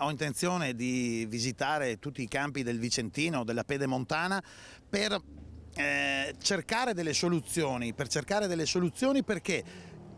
ho intenzione di visitare tutti i campi del Vicentino, della Pedemontana, per cercare delle soluzioni, perché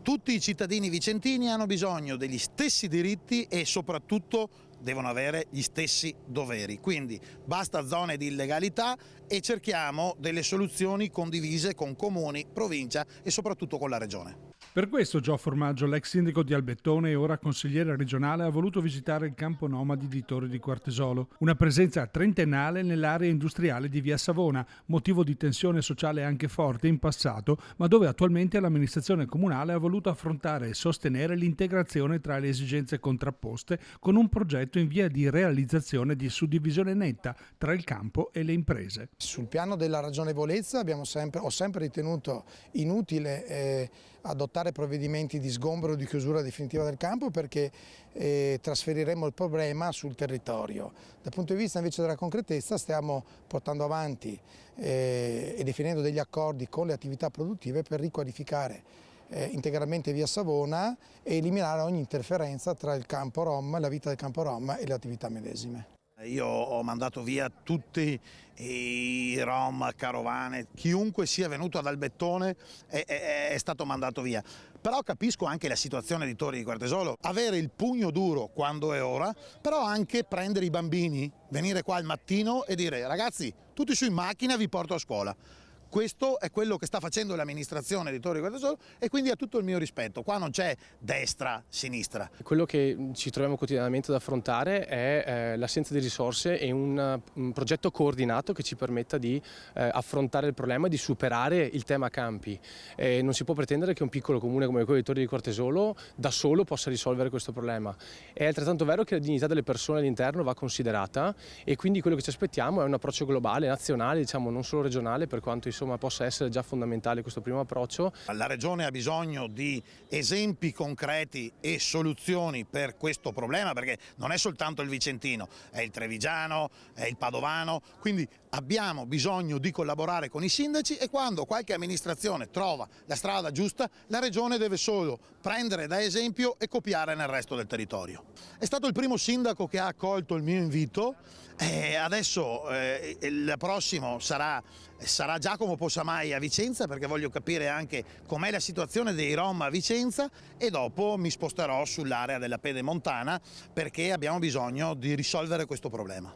tutti i cittadini vicentini hanno bisogno degli stessi diritti e soprattutto devono avere gli stessi doveri. Quindi basta zone di illegalità e cerchiamo delle soluzioni condivise con comuni, provincia e soprattutto con la regione. Per questo Gio Formaggio, l'ex sindaco di Albettone e ora consigliere regionale, ha voluto visitare il campo nomadi di Torri di Quartesolo, una presenza trentennale nell'area industriale di Via Savona, motivo di tensione sociale anche forte in passato, ma dove attualmente l'amministrazione comunale ha voluto affrontare e sostenere l'integrazione tra le esigenze contrapposte con un progetto in via di realizzazione di suddivisione netta tra il campo e le imprese. Sul piano della ragionevolezza ho sempre ritenuto inutile adottare provvedimenti di sgombero o di chiusura definitiva del campo, perché trasferiremo il problema sul territorio. Dal punto di vista invece della concretezza stiamo portando avanti e definendo degli accordi con le attività produttive per riqualificare integralmente Via Savona e eliminare ogni interferenza tra il campo Rom, la vita del campo Rom e le attività medesime. Io ho mandato via tutti i rom, carovane, chiunque sia venuto ad Albettone è stato mandato via. Però capisco anche la situazione di Torri di Quartesolo, avere il pugno duro quando è ora, però anche prendere i bambini, venire qua al mattino e dire: ragazzi, tutti su in macchina, vi porto a scuola. Questo è quello che sta facendo l'amministrazione di Torri di Quartesolo e quindi ha tutto il mio rispetto. Qua non c'è destra, sinistra. Quello che ci troviamo quotidianamente ad affrontare è l'assenza di risorse e un progetto coordinato che ci permetta di affrontare il problema e di superare il tema campi. Non si può pretendere che un piccolo comune come quello di Torri di Quartesolo da solo possa risolvere questo problema. È altrettanto vero che la dignità delle persone all'interno va considerata e quindi quello che ci aspettiamo è un approccio globale, nazionale, diciamo non solo regionale, per quanto possa essere già fondamentale questo primo approccio. La Regione ha bisogno di esempi concreti e soluzioni per questo problema, perché non è soltanto il Vicentino, è il Trevigiano, è il Padovano, quindi abbiamo bisogno di collaborare con i sindaci e quando qualche amministrazione trova la strada giusta, la Regione deve solo prendere da esempio e copiare nel resto del territorio. È stato il primo sindaco che ha accolto il mio invito e adesso il prossimo sarà Giacomo Possamai a Vicenza, perché voglio capire anche com'è la situazione dei Rom a Vicenza e dopo mi sposterò sull'area della Pedemontana perché abbiamo bisogno di risolvere questo problema.